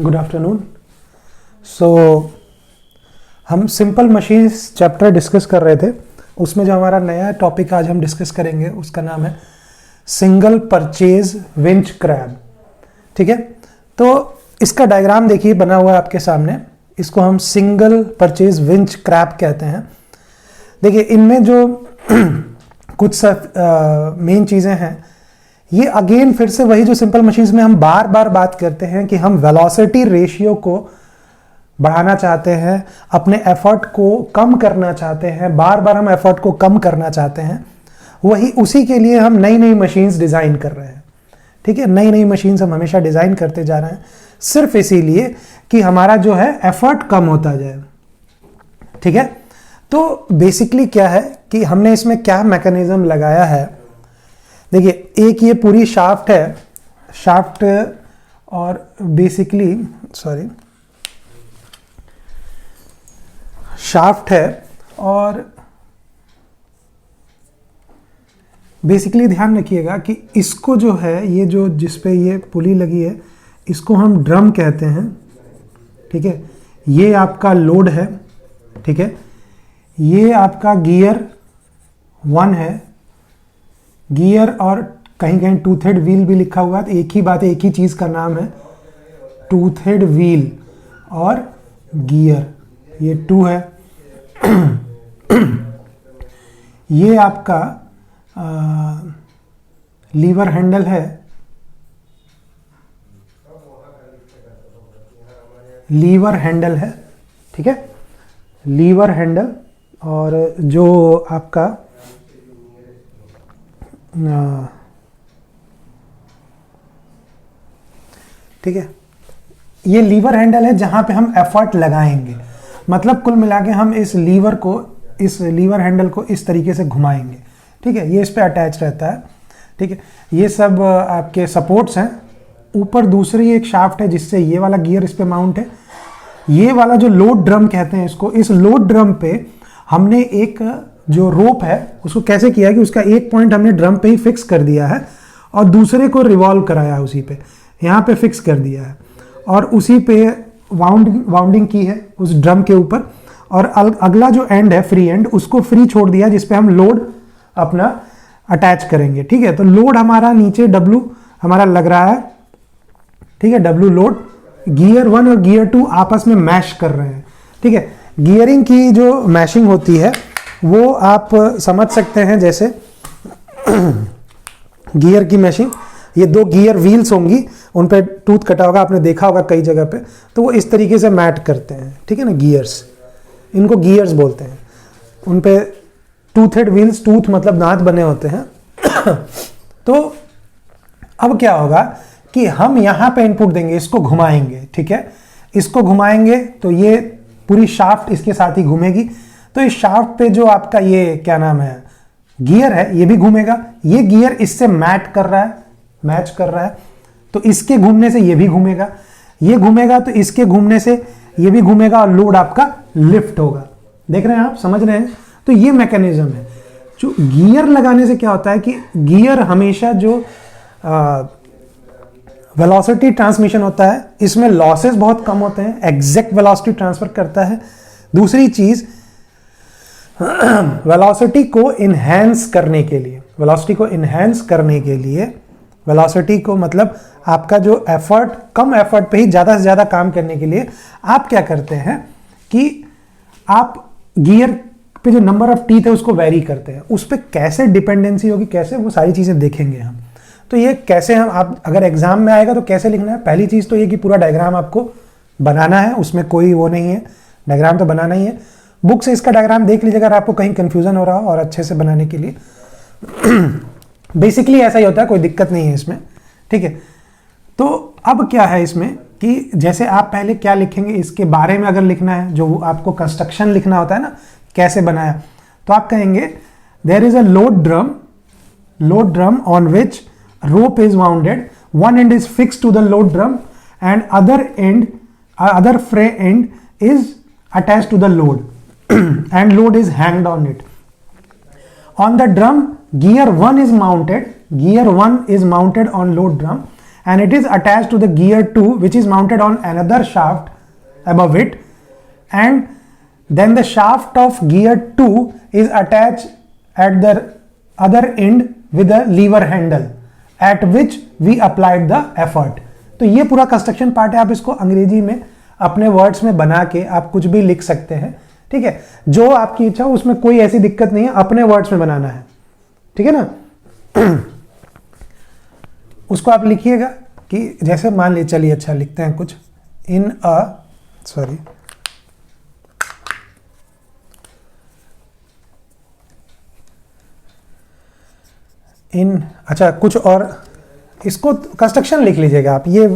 Good afternoon. हम simple machines chapter discuss कर रहे थे। उसमें जो हमारा नया टॉपिक आज हम डिस्कस करेंगे उसका नाम है सिंगल परचेज विंच क्रैब। ठीक है, तो इसका डायग्राम देखिए बना हुआ है आपके सामने। इसको हम सिंगल परचेज विंच क्रैब कहते हैं। देखिए इनमें जो कुछ मेन चीज़ें हैं, ये अगेन फिर से वही जो सिंपल मशीन्स में हम बार बार बात करते हैं कि हम वेलोसिटी रेशियो को बढ़ाना चाहते हैं, अपने एफर्ट को कम करना चाहते हैं, बार बार हम एफर्ट को कम करना चाहते हैं। वही उसी के लिए हम नई नई मशीन्स डिज़ाइन कर रहे हैं। ठीक है, नई नई मशीन्स हम हमेशा डिज़ाइन करते जा रहे हैं सिर्फ इसीलिए कि हमारा जो है एफर्ट कम होता जाए। ठीक है, तो बेसिकली क्या है कि हमने इसमें क्या मैकेनिज्म लगाया है। देखिए एक ये पूरी शाफ्ट है, शाफ्ट और बेसिकली शाफ्ट है और बेसिकली ध्यान रखिएगा कि इसको जो है ये जो जिस पे ये पुली लगी है इसको हम ड्रम कहते हैं। ठीक है, ये आपका लोड है। ठीक है, ये आपका गियर 1 है। गियर और कहीं कहीं टूथ हेड व्हील भी लिखा हुआ है, तो एक ही बात है, एक ही चीज़ का नाम है टूथ हेड व्हील और गियर। ये 2 है। ये आपका लीवर हैंडल है। लीवर हैंडल है। ठीक है, लीवर हैंडल और जो आपका ठीक है, ये लीवर हैंडल है जहां पे हम एफर्ट लगाएंगे। मतलब कुल मिला के हम इस लीवर हैंडल को इस तरीके से घुमाएंगे। ठीक है, ये इस पे अटैच रहता है। ठीक है, ये सब आपके सपोर्ट्स हैं। ऊपर दूसरी एक शाफ्ट है जिससे ये वाला गियर इस पे माउंट है। ये वाला जो लोड ड्रम कहते हैं इसको, इस लोड ड्रम पे हमने एक जो रोप है उसको कैसे किया कि उसका एक पॉइंट हमने ड्रम पे ही फिक्स कर दिया है और दूसरे को रिवॉल्व कराया, उसी पे यहाँ पे फिक्स कर दिया है और उसी पे वाउंडिंग की है उस ड्रम के ऊपर। और अगला जो एंड है फ्री एंड, उसको फ्री छोड़ दिया जिस पे हम लोड अपना अटैच करेंगे। ठीक है, तो लोड हमारा नीचे W हमारा लग रहा है। ठीक है, W लोड। गियर 1 और गियर 2 आपस में मैश कर रहे हैं। ठीक है, गियरिंग की जो मैशिंग होती है वो आप समझ सकते हैं जैसे गियर की मैशिंग, ये 2 गियर व्हील्स होंगी, उन पे टूथ कटा होगा, आपने देखा होगा कई जगह पे, तो वो इस तरीके से मैट करते हैं। ठीक है ना, गियर्स, इनको गियर्स बोलते हैं। उन पे टूथेड व्हील्स, टूथ मतलब दांत बने होते हैं। तो अब क्या होगा कि हम यहाँ पे इनपुट देंगे, इसको घुमाएंगे। ठीक है, इसको घुमाएंगे तो ये पूरी शाफ्ट इसके साथ ही घूमेगी। तो इस शाफ्ट पे जो आपका ये क्या नाम है गियर है, ये भी घूमेगा। ये गियर इससे मैच कर रहा है, तो इसके घूमने से ये भी घूमेगा, ये घूमेगा तो इसके घूमने से ये भी घूमेगा और लोड आपका लिफ्ट होगा। देख रहे हैं आप, समझ रहे हैं? तो ये मैकेनिज्म है। जो गियर लगाने से क्या होता है कि गियर हमेशा जो वेलोसिटी ट्रांसमिशन होता है इसमें लॉसेस बहुत कम होते हैं, एग्जैक्ट वेलोसिटी ट्रांसफर करता है। दूसरी चीज वेलोसिटी को इनहेंस करने के लिए, वेलोसिटी को मतलब आपका जो एफर्ट, कम एफर्ट पे ही ज्यादा से ज्यादा काम करने के लिए आप क्या करते हैं कि आप गियर पे जो नंबर ऑफ टीथ है उसको वेरी करते हैं। उस पर कैसे डिपेंडेंसी होगी, कैसे, वो सारी चीजें देखेंगे हम। तो ये कैसे हम, आप अगर एग्जाम में आएगा तो कैसे लिखना है, पहली चीज तो ये कि पूरा डायग्राम आपको बनाना है, उसमें कोई वो नहीं है, डायग्राम तो बनाना ही है। बुक से इसका डायग्राम देख लीजिएगा अगर आपको कहीं कंफ्यूजन हो रहा हो और अच्छे से बनाने के लिए। बेसिकली ऐसा ही होता है, कोई दिक्कत नहीं है इसमें। ठीक है, तो अब क्या है इसमें कि जैसे आप पहले क्या लिखेंगे इसके बारे में, अगर लिखना है, जो आपको कंस्ट्रक्शन लिखना होता है ना, कैसे बनाया, तो आप कहेंगे there is a load drum on which rope is wounded, one end is fixed to the load drum and other fray end is attached to the load and load is hanged on it. On the drum gear 1 is mounted on load drum and it is attached to the gear 2 which is mounted on another shaft above it, and then the shaft of gear 2 is attached at the other end with a lever handle at which we applied the effort. तो ये पूरा construction part है, आप इसको अंग्रेजी में अपने words में बना के आप कुछ भी लिख सकते हैं, ठीक है, जो आपकी इच्छा हो, उसमें कोई ऐसी दिक्कत नहीं है, अपने वर्ड्स में बनाना है, ठीक है ना। उसको आप लिखिएगा कि जैसे मान लीजिए, चलिए अच्छा लिखते हैं कुछ, इन अ सॉरी इन अच्छा कुछ और, इसको कंस्ट्रक्शन लिख लीजिएगा आप, ये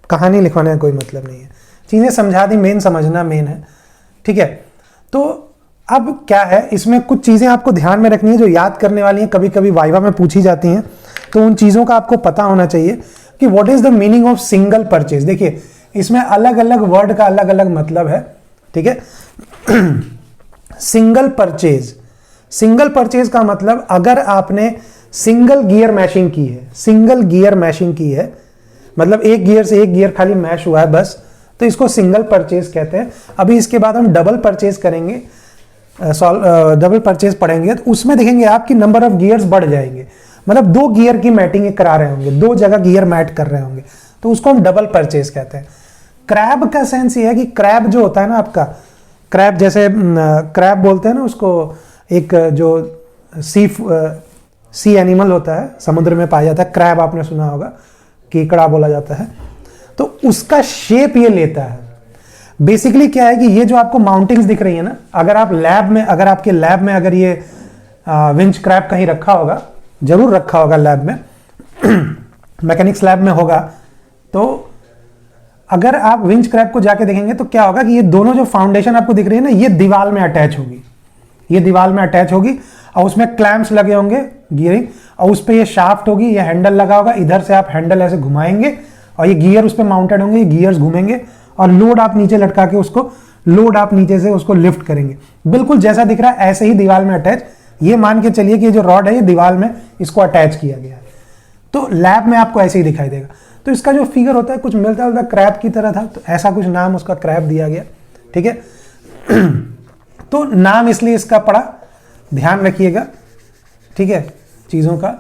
कहानी लिखवाने का कोई मतलब नहीं है, चीज़ें समझा दी, मेन समझना मेन है, ठीक है। तो अब क्या है, इसमें कुछ चीज़ें आपको ध्यान में रखनी है जो याद करने वाली हैं, कभी कभी वाइवा में पूछी जाती हैं, तो उन चीज़ों का आपको पता होना चाहिए कि what is the meaning of single purchase. देखिए इसमें अलग अलग वर्ड का अलग अलग मतलब है, ठीक है। सिंगल परचेज, सिंगल परचेज का मतलब अगर आपने सिंगल गियर मैशिंग की है, सिंगल गियर मैशिंग की है, मतलब एक गियर से एक गियर खाली मैश हुआ है बस, तो इसको सिंगल परचेज कहते हैं। अभी इसके बाद हम डबल परचेज करेंगे, डबल परचेज पढ़ेंगे, तो उसमें देखेंगे आपकी नंबर ऑफ गियर्स बढ़ जाएंगे, मतलब 2 गियर की मैटिंग करा रहे होंगे, 2 जगह गियर मैट कर रहे होंगे, तो उसको हम डबल परचेज कहते हैं। क्रैब का सेंस ये है कि क्रैब जो होता है ना आपका, क्रैब जैसे क्रैब बोलते हैं ना उसको, एक जो सी एनिमल होता है, समुद्र में पाया जाता है, क्रैब आपने सुना होगा, केकड़ा बोला जाता है, तो उसका शेप ये लेता है। बेसिकली क्या है कि ये जो आपको माउंटिंग्स दिख रही है ना, अगर आप लैब में, अगर आपके लैब में अगर ये विंच क्रैब कहीं रखा होगा, जरूर रखा होगा लैब में, मैकेनिक्स लैब में होगा, तो अगर आप विंच क्रैब को जाके देखेंगे तो क्या होगा कि ये दोनों जो फाउंडेशन आपको दिख रही है ना, ये दीवार में अटैच होगी, ये दीवार में अटैच होगी, और उसमें क्लैंप्स लगे होंगे गियरिंग, और उस पर ये शाफ्ट होगी, ये हैंडल लगा होगा, इधर से आप हैंडल ऐसे घुमाएंगे और ये गियर उस पर माउंटेड होंगे, ये गियर्स घूमेंगे और लोड आप नीचे लटका के उसको, लोड आप नीचे से उसको लिफ्ट करेंगे, बिल्कुल जैसा दिख रहा है ऐसे ही दीवार में अटैच। ये मान के चलिए कि ये जो रॉड है ये दीवार में इसको अटैच किया गया है, तो लैब में आपको ऐसे ही दिखाई देगा। तो इसका जो फिगर होता है कुछ मिलता जुलता क्रैब की तरह था, तो ऐसा कुछ नाम उसका क्रैब दिया गया, ठीक है। तो नाम इसलिए इसका पड़ा, ध्यान रखिएगा, ठीक है, चीज़ों का।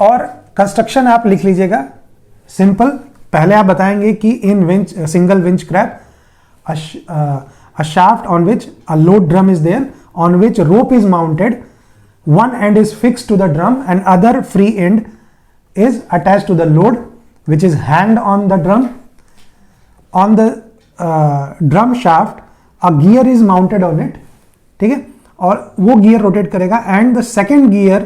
और कंस्ट्रक्शन आप लिख लीजिएगा सिंपल। पहले आप बताएंगे कि इन winch, single winch crab, a shaft on which a load drum is there, on which rope is mounted, one end is fixed to the drum and other free end is attached to the load which is hanged on the drum. On the drum shaft a gear is mounted on it, ठीक है, और वो gear rotate करेगा, and the second gear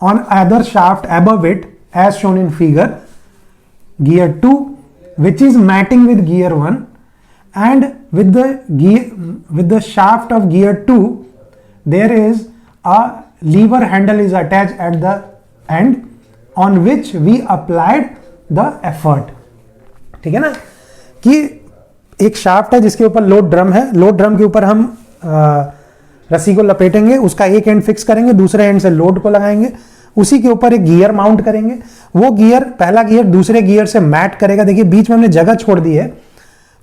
on other shaft above it as shown in figure, gear 2 which is matting with gear 1, and with the shaft of gear 2 there is a lever handle is attached at the end on which we applied the effort, ठीक है ना। कि एक shaft है जिसके ऊपर load drum है, load drum के ऊपर हम रस्सी को लपेटेंगे, उसका एक एंड फिक्स करेंगे, दूसरे एंड से लोड को लगाएंगे, उसी के ऊपर एक गियर माउंट करेंगे, वो गियर, पहला गियर दूसरे गियर से मैट करेगा। देखिए बीच में हमने जगह छोड़ दी है,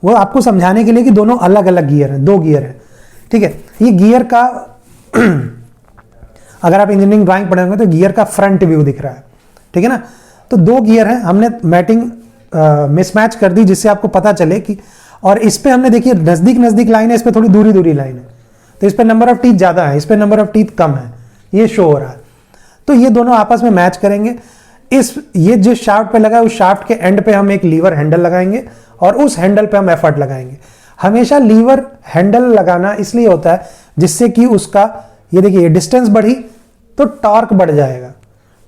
वो आपको समझाने के लिए कि दोनों अलग अलग गियर हैं, 2 गियर है, ठीक है। ये गियर का अगर आप इंजीनियरिंग ड्राइंग पढ़ेंगे तो गियर का फ्रंट व्यू दिख रहा है, ठीक है ना। तो 2 गियर है, हमने मैटिंग मिसमैच कर दी जिससे आपको पता चले कि, और इस पे हमने देखिए नजदीक नजदीक लाइन है, इस पे थोड़ी दूरी दूरी लाइन है, तो इस पे नंबर ऑफ टीथ ज्यादा है, इस पे नंबर ऑफ टीथ कम है, ये शो हो रहा है। तो ये दोनों आपस में मैच करेंगे। ये जो शाफ्ट पे लगा है उस शाफ्ट के एंड पे हम एक लीवर हैंडल लगाएंगे और उस हैंडल पे हम एफर्ट लगाएंगे। हमेशा लीवर हैंडल लगाना इसलिए होता है जिससे कि उसका, ये देखिए डिस्टेंस बढ़ी तो टॉर्क बढ़ जाएगा।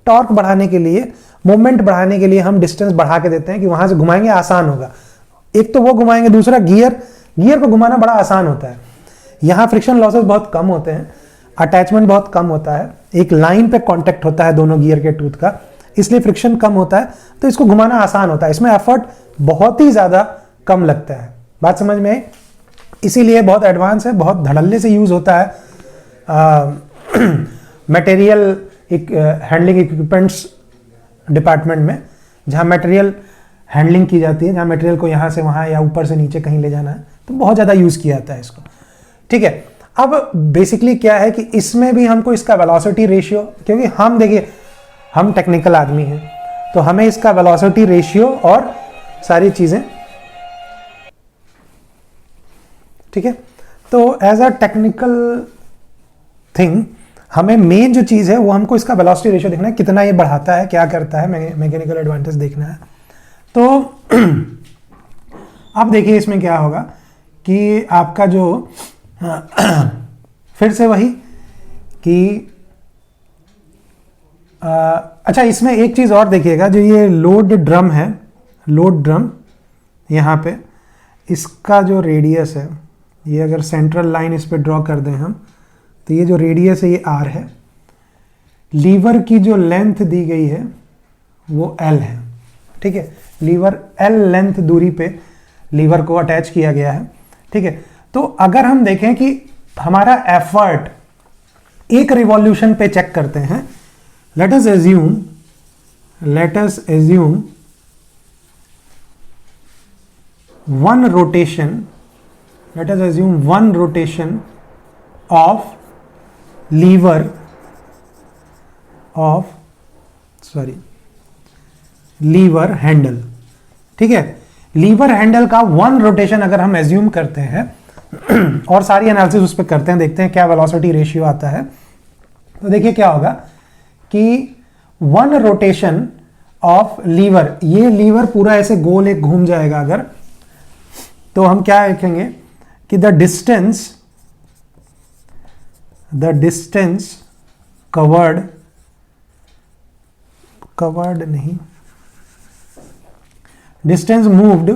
टॉर्क बढ़ाने के लिए, मूवमेंट बढ़ाने के लिए हम डिस्टेंस बढ़ा के देते हैं कि वहां से घुमाएंगे आसान होगा। एक तो वो घुमाएंगे, दूसरा गियर को घुमाना बड़ा आसान होता है। यहाँ फ्रिक्शन लॉसेस बहुत कम होते हैं, अटैचमेंट बहुत कम होता है, एक लाइन पे कांटेक्ट होता है दोनों गियर के टूथ का, इसलिए फ्रिक्शन कम होता है, तो इसको घुमाना आसान होता है। इसमें एफर्ट बहुत ही ज्यादा कम लगता है। बात समझ में आई? इसीलिए बहुत एडवांस है, बहुत धड़ल्ले से यूज होता है मटेरियल हैंडलिंग इक्विपमेंट्स डिपार्टमेंट में, जहां मटेरियल हैंडलिंग की जाती है, जहाँ मटेरियल को यहाँ से वहाँ या ऊपर से नीचे कहीं ले जाना है, तो बहुत ज़्यादा यूज़ किया जाता है इसको। ठीक है, अब बेसिकली क्या है कि इसमें भी हमको इसका वेलोसिटी रेशियो, क्योंकि हम देखिए हम टेक्निकल आदमी हैं तो हमें इसका वेलोसिटी रेशियो और सारी चीज़ें, ठीक है, तो एज अ टेक्निकल थिंग हमें मेन जो चीज़ है वो हमको इसका वेलोसिटी रेशियो देखना है, कितना ये बढ़ाता है, क्या करता है, मैकेनिकल एडवांटेज देखना है। तो अब देखिए इसमें क्या होगा कि आपका जो फिर से वही कि अच्छा इसमें एक चीज़ और देखिएगा, जो ये लोड ड्रम है, लोड ड्रम यहाँ पे इसका जो रेडियस है, ये अगर सेंट्रल लाइन इस पे ड्रॉ कर दें हम, तो ये जो रेडियस है ये r है, लीवर की जो लेंथ दी गई है वो l है। ठीक है, लीवर l लेंथ दूरी पे लीवर को अटैच किया गया है। ठीक है, तो अगर हम देखें कि हमारा एफर्ट एक रिवॉल्यूशन पे चेक करते हैं, let us assume one rotation of lever handle. ठीक है, लीवर हैंडल का वन रोटेशन अगर हम एज्यूम करते हैं और सारी एनालिसिस उस पर करते हैं, देखते हैं क्या वेलोसिटी रेशियो आता है, तो देखिए क्या होगा कि वन रोटेशन ऑफ लीवर, ये लीवर पूरा ऐसे गोल एक घूम जाएगा अगर, तो हम क्या लिखेंगे कि द डिस्टेंस कवर्ड नहीं, डिस्टेंस मूव्ड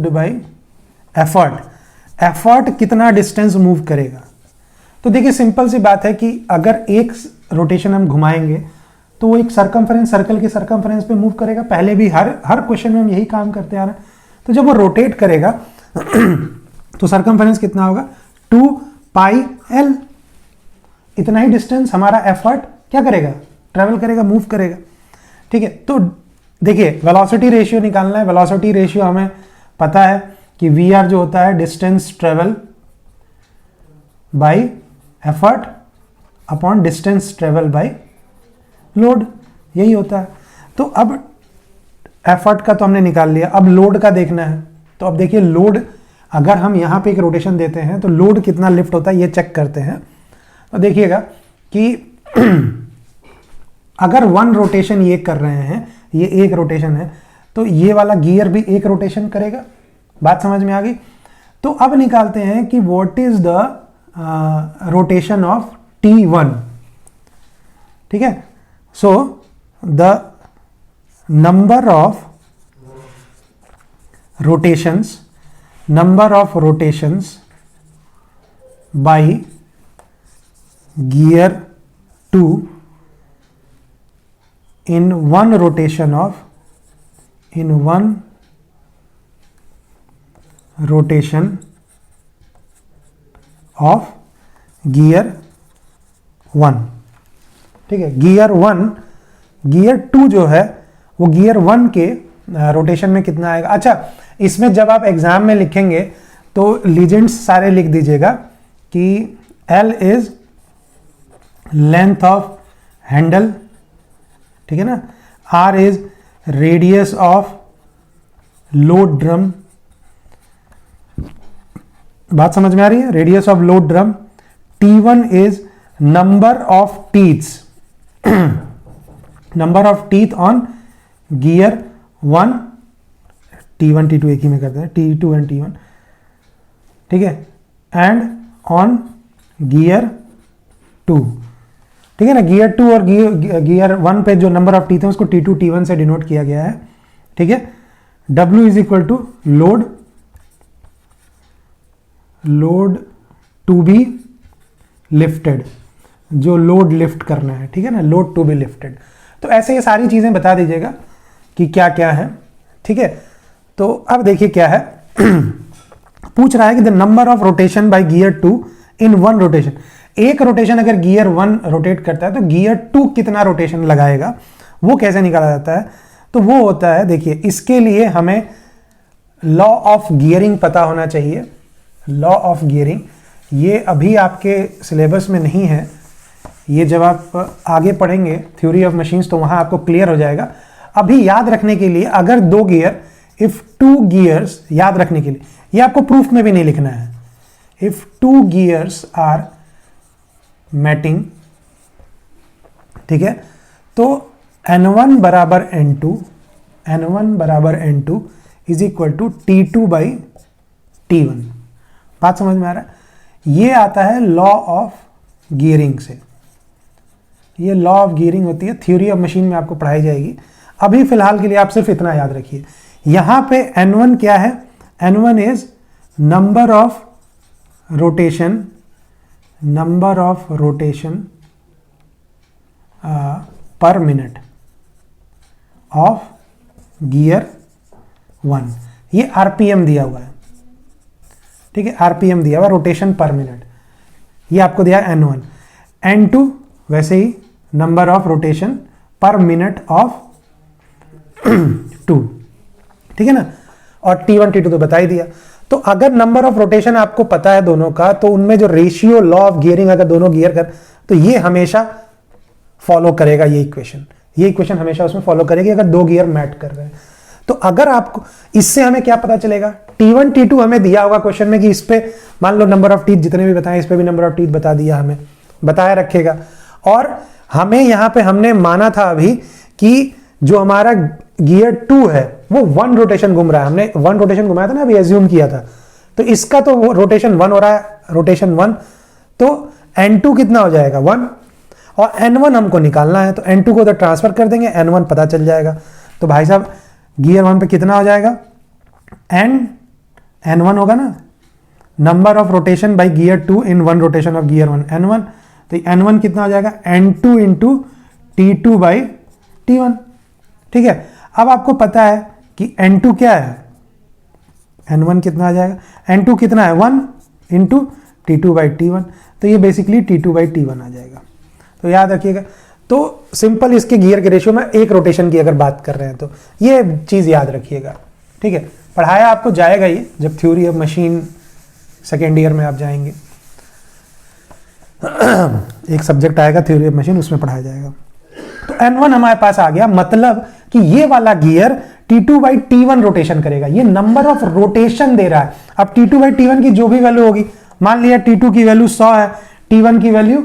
बाय एफर्ट कितना डिस्टेंस मूव करेगा। तो देखिए सिंपल सी बात है कि अगर एक रोटेशन हम घुमाएंगे तो वो एक सर्कमफ्रेंस, सर्कल के सर्कमफ्रेंस पे मूव करेगा। पहले भी हर क्वेश्चन में हम यही काम करते आ रहे हैं। तो जब वो रोटेट करेगा तो सर्कमफ्रेंस कितना होगा, 2 पाई l। इतना ही डिस्टेंस हमारा एफर्ट क्या करेगा, ट्रेवल करेगा, मूव करेगा। ठीक है, तो देखिए वेलोसिटी रेशियो निकालना है। वेलोसिटी रेशियो हमें पता है कि VR जो होता है distance travel by effort upon distance travel by load, यही होता है। तो अब एफर्ट का तो हमने निकाल लिया, अब लोड का देखना है। तो अब देखिए लोड, अगर हम यहाँ पे एक रोटेशन देते हैं तो लोड कितना लिफ्ट होता है ये चेक करते हैं। तो देखिएगा कि अगर वन रोटेशन ये कर रहे हैं, ये एक रोटेशन है, तो ये वाला गियर भी एक रोटेशन करेगा। बात समझ में आ गई। तो अब निकालते हैं कि what is the rotation of T1। ठीक है, so the number of rotations by gear 2 in one rotation of gear 1। ठीक है, गियर 2 जो है वो गियर 1 के रोटेशन में कितना आएगा। अच्छा, इसमें जब आप एग्जाम में लिखेंगे तो लीजेंड्स सारे लिख दीजिएगा कि L is length of Henle, ठीक है ना, R is radius of load drum. बात समझ में आ रही है, radius of load drum. T1 is number of teeths, number of teeth on gear 1। T1 T2 एक ही में करते हैं, T2 एंड T1। ठीक है, एंड ऑन गियर 2। ठीक है ना, गियर 2 और गियर 1 पे जो नंबर ऑफ टीथ है उसको T2 T1 से डिनोट किया गया है। ठीक है, W is equal to load to be lifted, जो लोड लिफ्ट करना है। ठीक है ना, लोड टू बी लिफ्टेड। तो ऐसे ये सारी चीजें बता दीजिएगा कि क्या क्या है। ठीक है, तो अब देखिए क्या है पूछ रहा है कि the number of rotation bye gear 2 in one rotation. एक रोटेशन अगर गियर 1 रोटेट करता है तो गियर 2 कितना रोटेशन लगाएगा, वो कैसे निकाला जाता है? तो वो होता है, देखिए इसके लिए हमें लॉ ऑफ गियरिंग पता होना चाहिए। लॉ ऑफ गियरिंग ये अभी आपके सिलेबस में नहीं है, ये जब आप आगे पढ़ेंगे थ्योरी ऑफ मशीन्स तो वहां आपको क्लियर हो जाएगा। अभी याद रखने के लिए, अगर 2 गियर, इफ 2 गियर्स, याद रखने के लिए, ये आपको प्रूफ में भी नहीं लिखना है। इफ 2 गियर्स आर मैटिंग, ठीक है, तो N1 बराबर N2, N1 बराबर N2 is equal to T2 by T1। बात समझ में आ रहा है? ये आता है लॉ ऑफ गियरिंग से। ये लॉ ऑफ गियरिंग होती है, थ्योरी ऑफ मशीन में आपको पढ़ाई जाएगी। अभी फिलहाल के लिए आप सिर्फ इतना याद रखिए। यहां पे N1 क्या है? N1 is number of rotation, number of rotation per minute of gear 1। ये आरपीएम दिया हुआ है, ठीक है, आरपीएम दिया हुआ, रोटेशन पर मिनट। ये आपको दिया है N1। N2 वैसे ही number of rotation per minute of 2, ठीक है ना। और T1 T2 तो बता ही दिया। तो अगर नंबर ऑफ रोटेशन आपको पता है दोनों का, तो उनमें जो रेशियो लॉ ऑफ गियरिंग, अगर दोनों गियर कर, तो ये हमेशा फॉलो करेगा। ये इक्वेशन हमेशा उसमें फॉलो करेगी अगर 2 गियर मैट कर रहे हैं। तो अगर आपको इससे हमें क्या पता चलेगा? T1 T2 हमें दिया होगा क्वेश्चन में कि इस पे मान लो नंबर ऑफ टीथ जितने भी बताएं, इस पे भी नंबर ऑफ टीथ बता दिया, हमें बताया रखेगा। और हमें यहां पे हमने माना था अभी कि जो हमारा गियर 2 है वो 1 रोटेशन घूम रहा है। हमने 1 रोटेशन घुमाया था ना, अभी एज्यूम किया था। तो इसका तो रोटेशन 1 हो रहा है, रोटेशन 1। तो N2 कितना हो जाएगा? 1। और N1 हमको निकालना है, तो N2 को तो ट्रांसफर कर देंगे, N1 पता चल जाएगा। तो भाई साहब गियर 1 पे कितना हो जाएगा? N1 होगा ना, number of rotation by gear 2 in 1 rotation of gear 1, N1। तो N1 कितना हो जाएगा? N2 into T2 by T1, ठीक है। अब आपको पता है कि N2 क्या है? N1 कितना आ जाएगा? N2 कितना है? 1 इंटू T2 बाई T1। तो ये बेसिकली T2 बाई T1 आ जाएगा। तो याद रखिएगा। तो सिंपल इसके गियर के रेशियो में 1 रोटेशन की अगर बात कर रहे हैं तो ये चीज़ याद रखिएगा, ठीक है। पढ़ाया आपको जाएगा ये जब theory of machine second year में आप जाएंगे। एक सब्जेक्ट आएगा थ्योरी ऑफ मशीन, उसमें पढ़ाया जाएगा। तो N1 हमारे पास आ गया, मतलब कि ये वाला gear T2 by T1 rotation करेगा। ये नंबर ऑफ रोटेशन दे रहा है। अब T2 बाई T1 की जो भी वैल्यू होगी, मान लिया T2 की वैल्यू 100 है, T1 की वैल्यू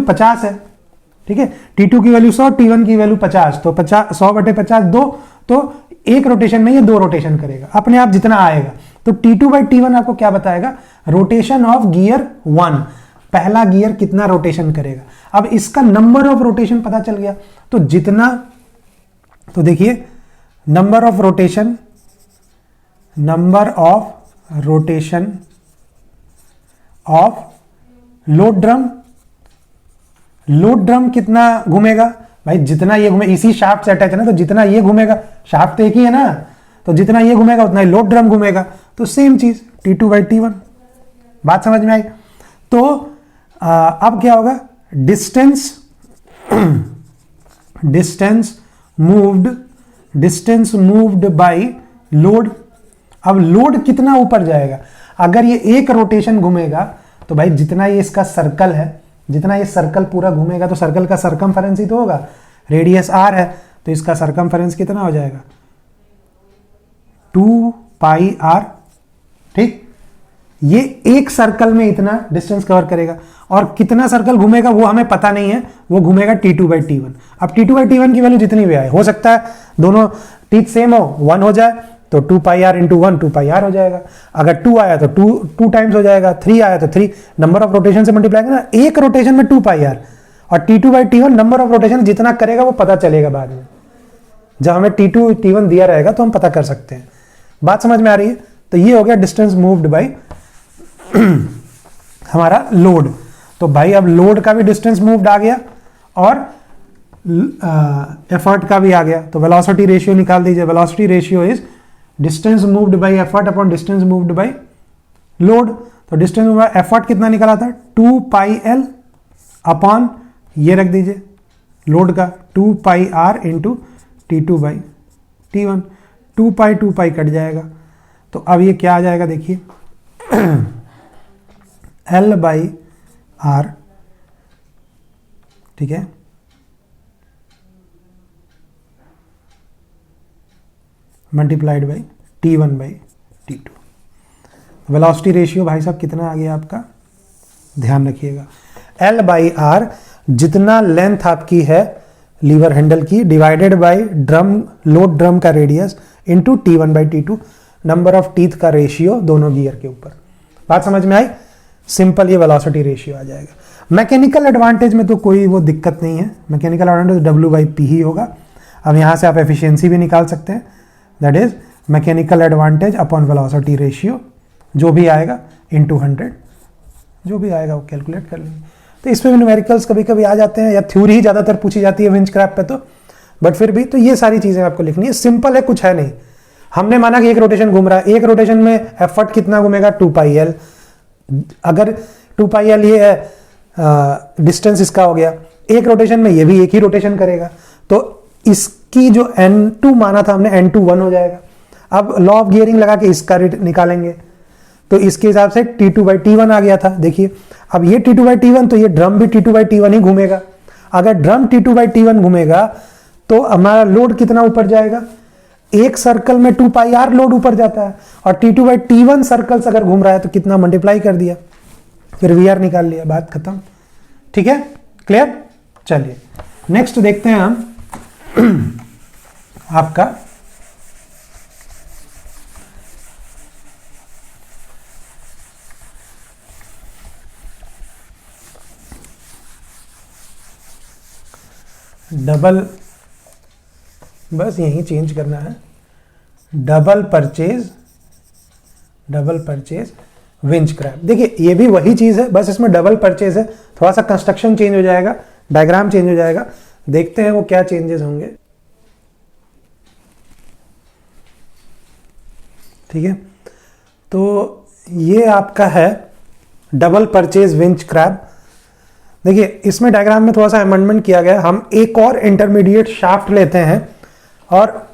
50 है, ठीक है। T2 की वैल्यू 100, T1 की वैल्यू 50, तो 100 बटे 50 2, तो 1 रोटेशन में ये 2 रोटेशन करेगा अपने आप जितना आएगा। तो T2 बाई T1 आपको क्या बताएगा? रोटेशन ऑफ गियर 1, पहला गियर कितना रोटेशन करेगा। अब इसका नंबर ऑफ रोटेशन पता चल गया, तो जितना, तो देखिए number of rotation of load drum कितना घूमेगा? भाई जितना ये घूमे, इसी शाफ्ट से अटैच है ना, तो जितना ये घूमेगा, शाफ्ट तो एक ही है ना, तो जितना ये घूमेगा उतना ही लोड ड्रम घूमेगा। तो सेम चीज T2 बाई T1। बात समझ में आई? तो अब क्या होगा? Distance moved by load. अब लोड कितना ऊपर जाएगा? अगर ये 1 रोटेशन घूमेगा तो भाई जितना ये इसका सर्कल है, जितना ये सर्कल पूरा घूमेगा, तो सर्कल का सरकमफेरेंस ही तो होगा, रेडियस r है, तो इसका सरकमफेरेंस कितना हो जाएगा? 2 पाई r, ठीक। ये एक सर्कल में इतना डिस्टेंस कवर करेगा, और कितना सर्कल घूमेगा वो हमें पता नहीं है, वो घूमेगा T2 बाई T1। अब T2 बाई T1 की वैल्यू जितनी भी आए, हो सकता है दोनों टीथ सेम हो, 1 हो जाए तो 2 पाई r इंटू 1 2 पाई r हो जाएगा। अगर 2 आया तो 2 टाइम्स हो जाएगा, 3 आया तो 3, नंबर ऑफ रोटेशन से मल्टीप्लाई करना, एक रोटेशन में 2 पाई r। और T2 by T1 number of rotation जितना करेगा वो पता चलेगा बाद में, जब हमें T2 T1 दिया रहेगा तो हम पता कर सकते हैं। बात समझ में आ रही है? तो ये हो गया डिस्टेंस मूव्ड बाई हमारा लोड। तो भाई अब लोड का भी डिस्टेंस मूव्ड आ गया और एफर्ट का भी आ गया। तो वेलोसिटी रेशियो निकाल दीजिए। Velocity ratio is distance moved by effort upon distance moved by load. तो डिस्टेंस मूव्ड एफर्ट कितना निकला था? 2 पाई l अपॉन ये रख दीजिए लोड का 2πr इंटू T2/T1, 2π कट जाएगा। तो अब ये क्या आ जाएगा देखिए L/R, ठीक है, multiplied by T1/T2। Velocity ratio भाई साहब कितना आ गया आपका, ध्यान रखिएगा, L/R जितना लेंथ आपकी है लीवर हैंडल की divided by drum, load drum का radius into T1/T2, number of teeth का रेशियो दोनों गियर के ऊपर। बात समझ में आई? सिंपल ये वेलोसिटी रेशियो आ जाएगा। मैकेनिकल एडवांटेज में तो कोई वो दिक्कत नहीं है, मैकेनिकल एडवांटेज W/P ही होगा। अब यहाँ से आप एफिशिएंसी भी निकाल सकते हैं, that is mechanical advantage upon velocity ratio, जो भी आएगा इंटू 100, जो भी आएगा वो कैलकुलेट कर लेंगे। तो इसमें भी न्यूमेरिकल्स कभी कभी आ जाते हैं, या थ्योरी ही ज़्यादातर पूछी जाती है विंच क्रैब पे, तो बट फिर भी तो ये सारी चीज़ें आपको लिखनी है। सिंपल है, कुछ है नहीं। हमने माना कि एक रोटेशन घूम रहा है, एक रोटेशन में एफर्ट कितना घूमेगा, 2πl। अगर 2πl ये है डिस्टेंस इसका हो गया, एक रोटेशन में ये भी एक ही रोटेशन करेगा, तो इसकी जो n2 माना था हमने, n2 1 हो जाएगा। अब लॉ ऑफ गियरिंग लगा के इसका रेट निकालेंगे, तो इसके हिसाब से T2/T1 आ गया था। देखिए अब ये T2/T1, तो ये ड्रम भी T2/T1 ही घूमेगा। अगर ड्रम T2/T1 घूमेगा तो हमारा लोड कितना ऊपर जाएगा, एक सर्कल में 2πr लोड ऊपर जाता है, और T2/T1 सर्कल्स अगर घूम रहा है तो कितना मल्टीप्लाई कर दिया, फिर VR निकाल लिया, बात खत्म। ठीक है, क्लियर? चलिए नेक्स्ट देखते हैं हम आपका डबल, बस यही चेंज करना है, डबल परचेज विंच क्रैब। देखिए ये भी वही चीज है, बस इसमें डबल परचेज है, थोड़ा सा कंस्ट्रक्शन चेंज हो जाएगा, डायग्राम चेंज हो जाएगा। देखते हैं वो क्या चेंजेस होंगे। ठीक है, तो ये आपका है डबल परचेज विंच क्रैब। देखिए इसमें डायग्राम में थोड़ा सा अमेंडमेंट किया गया, हम एक और इंटरमीडिएट शाफ्ट लेते हैं, और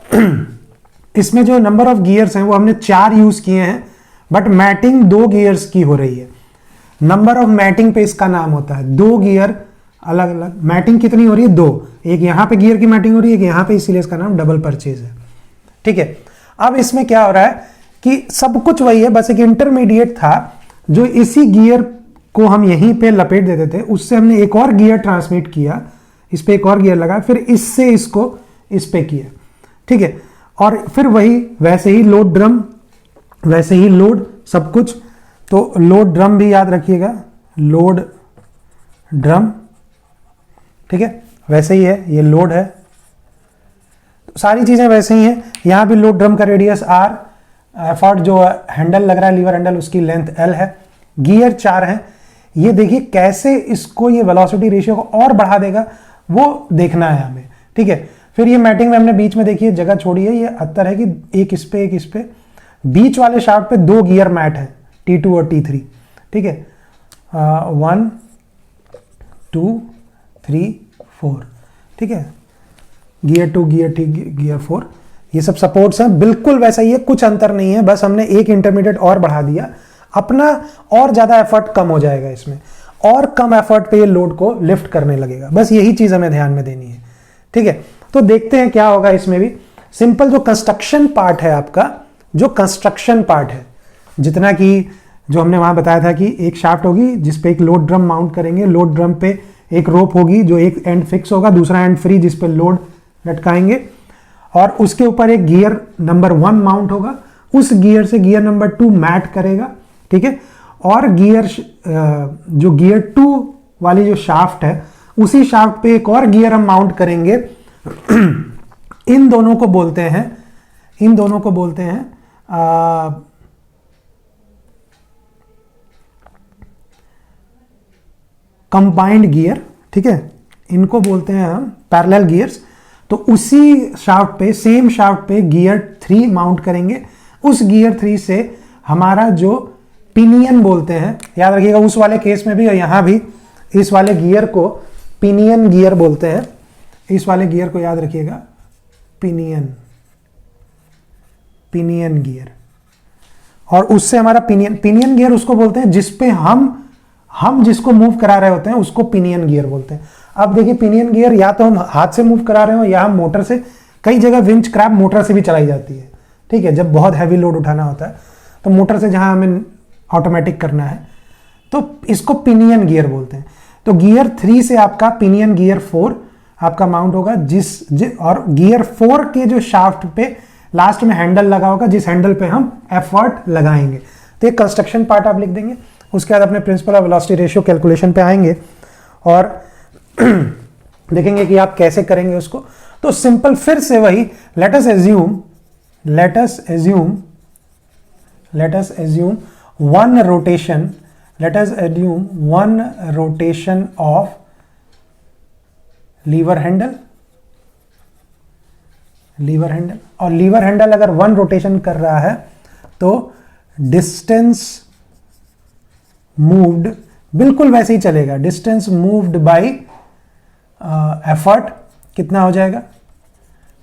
इसमें जो नंबर ऑफ गियर्स हैं वो हमने 4 यूज किए हैं, बट मैटिंग 2 गियर्स की हो रही है। नंबर ऑफ मैटिंग पे इसका नाम होता है, 2 गियर अलग अलग मैटिंग कितनी हो रही है, 2, एक यहाँ पे गियर की मैटिंग हो रही है, एक यहाँ पे, इसीलिए इसका नाम डबल परचेज है। ठीक है, अब इसमें क्या हो रहा है कि सब कुछ वही है, बस एक इंटरमीडिएट था जो इसी गियर को हम यहीं पे लपेट देते थे, उससे हमने एक और गियर ट्रांसमिट किया, इस पे एक और गियर लगा, फिर इससे इसको इस पे किया। ठीक है, और फिर वही वैसे ही लोड ड्रम, वैसे ही लोड सब कुछ। तो लोड ड्रम भी याद रखिएगा, लोड ड्रम, ठीक है, वैसे ही है, ये लोड है, तो सारी चीजें वैसे ही हैं। यहां भी लोड ड्रम का रेडियस R, एफर्ट जो हैंडल लग रहा है लीवर हैंडल, उसकी लेंथ L है, गियर 4 हैं। ये देखिए कैसे इसको ये वेलोसिटी रेशियो को और बढ़ा देगा, वो देखना है हमें। ठीक है, फिर ये मैटिंग में हमने बीच में देखिए जगह छोड़ी है, ये अंतर है कि एक इस पे एक इस पे, बीच वाले शाफ्ट पे 2 गियर मैट है, T2 और T3। ठीक है, 1 2 3 4, ठीक है, गियर 2 गियर 3 गियर 4, ये सब सपोर्ट्स हैं, बिल्कुल वैसा ही है, कुछ अंतर नहीं है, बस हमने एक इंटरमीडिएट और बढ़ा दिया, अपना और ज्यादा एफर्ट कम हो जाएगा इसमें, और कम एफर्ट पे ये लोड को लिफ्ट करने लगेगा। बस यही चीज हमें ध्यान में देनी है। ठीक है, तो देखते हैं क्या होगा इसमें भी। सिंपल जो कंस्ट्रक्शन पार्ट है आपका, जो कंस्ट्रक्शन पार्ट है, जितना कि जो हमने वहां बताया था कि एक शाफ्ट होगी जिसपे एक लोड ड्रम माउंट करेंगे, लोड ड्रम पे एक रोप होगी जो एक एंड फिक्स होगा, दूसरा एंड फ्री जिसपे लोड लटकाएंगे, और उसके ऊपर एक गियर नंबर 1 माउंट होगा, उस गियर से गियर नंबर 2 मैट करेगा। ठीक है, और गियर जो गियर 2 वाली जो शाफ्ट है, उसी शाफ्ट पे एक और गियर हम माउंट करेंगे। इन दोनों को बोलते हैं कंबाइंड गियर। ठीक है, इनको बोलते हैं हम पैरेलल गियर्स। तो उसी शाफ्ट पे, सेम शाफ्ट पे गियर 3 माउंट करेंगे, उस गियर 3 से हमारा जो पिनियन बोलते हैं, याद रखिएगा उस वाले केस में भी और यहां भी, इस वाले गियर को पिनियन गियर बोलते हैं। इस वाले गियर को याद रखिएगा पिनियन गियर। और उससे हमारा पिनियन गियर उसको बोलते हैं जिस पे हम जिसको मूव करा रहे होते हैं उसको पिनियन गियर बोलते हैं। अब देखिए पिनियन गियर या तो हम हाथ से मूव करा रहे हो या हम मोटर से, कई जगह विंच क्रैब मोटर से भी चलाई जाती है, ठीक है, जब बहुत हैवी लोड उठाना होता है तो मोटर से जहां हमें ऑटोमेटिक करना है तो इसको पिनियन गियर बोलते हैं। तो गियर 3 से आपका पिनियन गियर 4 आपका माउंट होगा और गियर 4 के जो शाफ्ट पे लास्ट में हैंडल लगा होगा, जिस हैंडल पे हम एफर्ट लगाएंगे। तो एक कंस्ट्रक्शन पार्ट आप लिख देंगे, उसके बाद अपने principle of velocity ratio calculation पे आएंगे और देखेंगे कि आप कैसे करेंगे उसको। तो सिंपल फिर से वही let us assume one rotation of lever handle और लीवर हैंडल अगर 1 रोटेशन कर रहा है तो डिस्टेंस मूव्ड बिल्कुल वैसे ही चलेगा। डिस्टेंस मूव्ड बाय एफर्ट कितना हो जाएगा,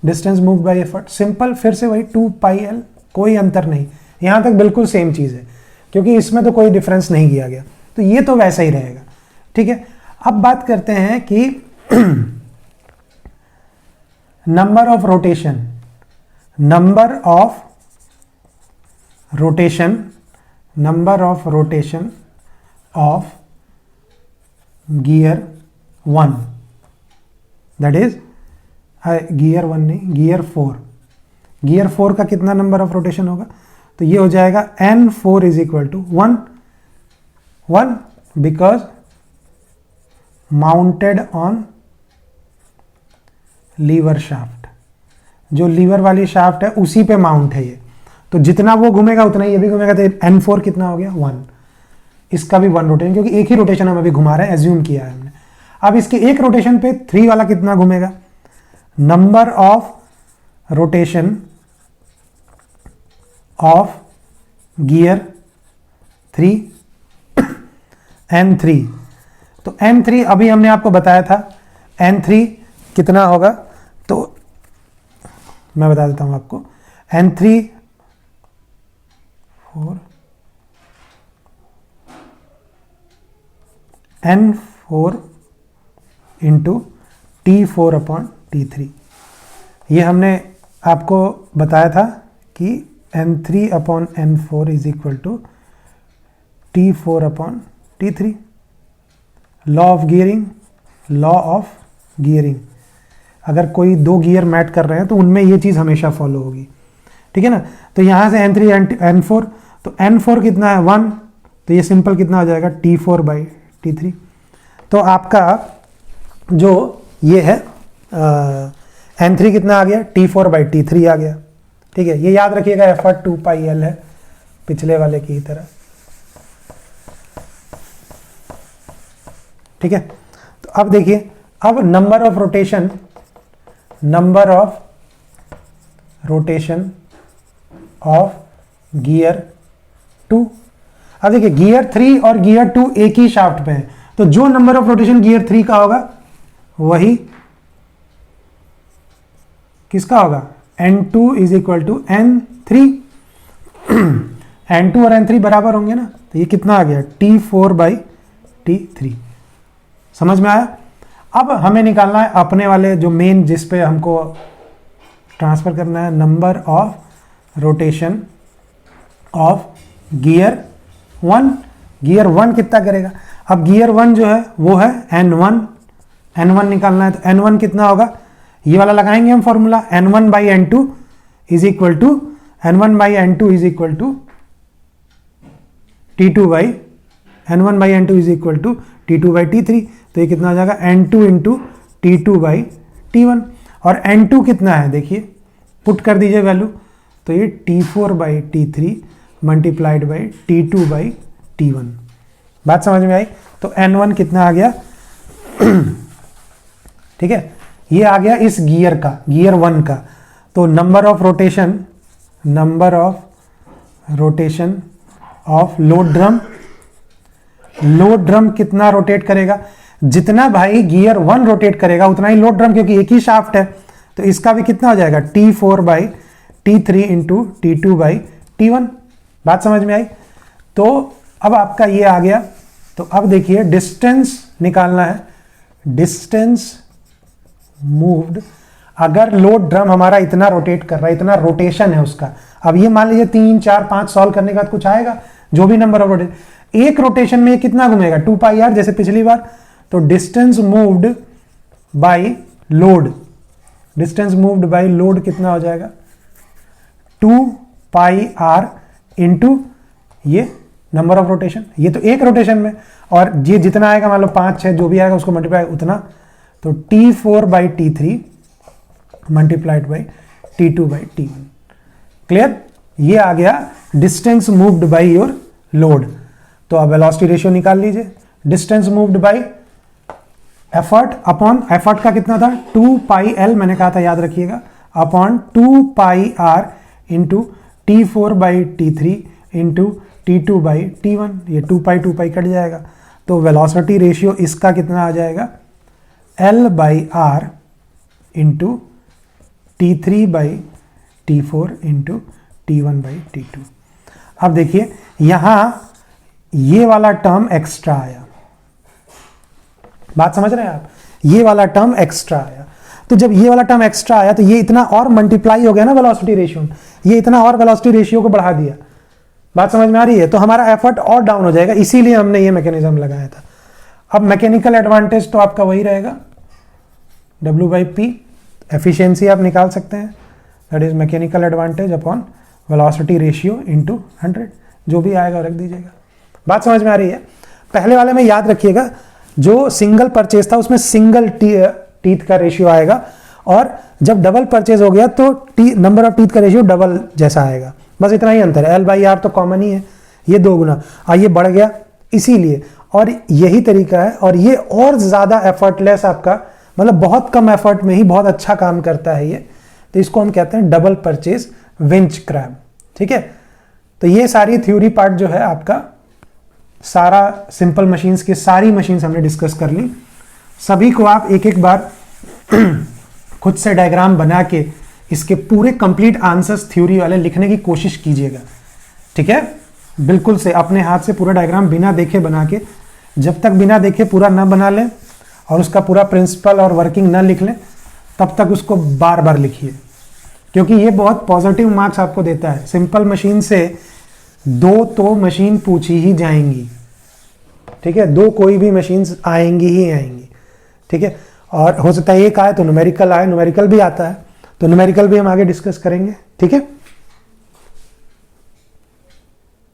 distance moved by effort simple फिर से वही 2 पाई एल, कोई अंतर नहीं, यहां तक बिल्कुल सेम चीज है क्योंकि इसमें तो कोई डिफरेंस नहीं किया गया, तो ये तो वैसा ही रहेगा, ठीक है। अब बात करते हैं कि number of rotation of gear 1, that is gear 1 नहीं, गियर 4 का कितना नंबर ऑफ रोटेशन होगा, तो ये हो जाएगा N4 is equal to 1 because mounted on lever shaft, जो लीवर वाली शाफ्ट है उसी पे माउंट है ये, तो जितना वो घूमेगा उतना ही ये भी घूमेगा, तो N4 कितना हो गया 1, इसका भी 1 रोटेशन, क्योंकि एक ही रोटेशन हम अभी घुमा रहे हैं, एज्यूम किया है हमने। अब इसके एक रोटेशन पे 3 वाला कितना घूमेगा, number of rotation of gear 3 N3, तो N3 अभी हमने आपको बताया था N3 कितना होगा, तो मैं बता देता हूं आपको N3 N4 into T4 upon T3, ये हमने आपको बताया था कि N3 upon N4 is equal to T4 upon T3। Law of gearing, अगर कोई 2 गियर मैट कर रहे हैं तो उनमें ये चीज़ हमेशा फॉलो होगी, ठीक है ना। तो यहाँ से N3 N4, तो N4 कितना है 1, तो ये सिंपल कितना हो जाएगा T4 बाई T3। तो आपका जो ये है N3 कितना आ गया, T4 बाई T3 आ गया, ठीक है। ये याद रखिएगा एफर्ट 2 पाई एल है पिछले वाले की तरह, ठीक है। तो अब देखिए, अब number of rotation of gear 2, अब देखिए गियर 3 और गियर 2 एक ही शाफ्ट पे है, तो जो नंबर ऑफ रोटेशन गियर 3 का होगा वही किसका होगा, N2 is equal to N3। N2 और N3 बराबर होंगे ना, तो ये कितना आ गया T4 बाई T3, समझ में आया। अब हमें निकालना है अपने वाले जो मेन जिस पे हमको ट्रांसफर करना है, number of rotation of gear 1। Gear 1 कितना करेगा, अब गियर 1 जो है वो है N1 निकालना है, तो N1 कितना होगा, ये वाला लगाएंगे हम formula, N1 by N2 is equal to T2 by N1 by N2 is equal to T2 by T3, तो ये कितना हो जाएगा N2 into T2 by T1, और N2 कितना है देखिए, पुट कर दीजिए वैल्यू, तो ये T4 by T3 multiplied by T2 by T1। बात समझ में आई। तो N1 कितना आ गया ठीक है, ये आ गया इस गियर 1 का। तो number of rotation of load drum कितना रोटेट करेगा, जितना भाई गियर 1 रोटेट करेगा उतना ही लोड ड्रम, क्योंकि एक ही शाफ्ट है, तो इसका भी कितना हो जाएगा T4 by T3 into T2 by T1। बात समझ में आई? तो अब आपका ये आ गया। तो अब देखिए डिस्टेंस निकालना है, डिस्टेंस मूव्ड। अगर लोड ड्रम हमारा इतना रोटेट कर रहा है, इतना रोटेशन है उसका, अब ये मान लीजिए 3 4 5 सॉल्व करने के बाद कुछ आएगा, जो भी नंबर ऑफ रोटेशन, एक रोटेशन में कितना घूमेगा 2 पाई आर, जैसे पिछली बार। तो distance moved by load, distance moved by load कितना हो जाएगा 2 पाई आर इंटू ये नंबर ऑफ रोटेशन, ये तो एक रोटेशन में, और ये जितना आएगा मान लो 5 6 जो भी आएगा उसको मल्टीप्लाई उतना, तो T4 by T3 multiplied by T2 by T1। Clear? ये आ गया distance moved by your load. तो अब वेलोसिटी रेशियो निकाल लीजिए, distance moved by effort upon, effort का कितना था 2 पाई एल, मैंने कहा था याद रखिएगा, upon 2 pi R into T4 by T3 into T2 by T1। ये 2 पाई कट जाएगा, तो वेलोसिटी रेशियो इसका कितना आ जाएगा L by R into T3 by T4 into T1 by T2। अब देखिए यहां ये वाला टर्म एक्स्ट्रा आया, बात समझ रहे हैं आप? ये वाला टर्म एक्स्ट्रा आया, तो जब ये वाला टर्म एक्स्ट्रा आया तो ये इतना और मल्टीप्लाई हो गया ना वेलोसिटी रेशियो, ये इतना और वेलोसिटी रेशियो को बढ़ा दिया। बात समझ में आ रही है? तो हमारा एफर्ट और डाउन हो जाएगा, इसीलिए हमने ये मैकेनिज्म लगाया था। अब मैकेनिकल एडवांटेज तो आपका वही रहेगा W बाई P, एफिशिएंसी आप निकाल सकते हैं, that is mechanical advantage upon velocity ratio into 100, जो भी आएगा रख दीजिएगा। बात समझ में आ रही है? पहले वाले में याद रखिएगा जो सिंगल परचेज था उसमें सिंगल टीथ का रेशियो आएगा, और जब डबल परचेज हो गया तो नंबर ऑफ टीथ का रेशियो डबल जैसा आएगा, बस इतना ही अंतर है। एल बाई आर तो कॉमन ही है, ये 2 गुना, ये बढ़ गया इसीलिए, और यही तरीका है। और ये और ज्यादा एफर्टलेस आपका, मतलब बहुत कम एफर्ट में ही बहुत अच्छा काम करता है ये, तो इसको हम कहते हैं डबल परचेज विंच क्रैब। ठीक है, तो ये सारी थ्योरी पार्ट जो है आपका, सारा सिंपल मशीन्स की सारी मशीन्स हमने डिस्कस कर ली। सभी को आप एक एक बार खुद से डायग्राम बना के इसके पूरे कंप्लीट आंसर्स थ्योरी वाले लिखने की कोशिश कीजिएगा। ठीक है, बिल्कुल से अपने हाथ से पूरा डायग्राम बिना देखे बना के, जब तक बिना देखे पूरा ना बना लें और उसका पूरा प्रिंसिपल और वर्किंग ना लिख लें तब तक उसको बार बार लिखिए, क्योंकि ये बहुत पॉजिटिव मार्क्स आपको देता है। सिंपल मशीन से 2 तो मशीन पूछी ही जाएंगी, ठीक है, 2 कोई भी मशीन आएंगी ही आएंगी। ठीक है, और हो सकता है एक आए तो न्यूमेरिकल आए, न्यूमेरिकल भी आता है, तो न्यूमेरिकल भी हम आगे डिस्कस करेंगे। ठीक है।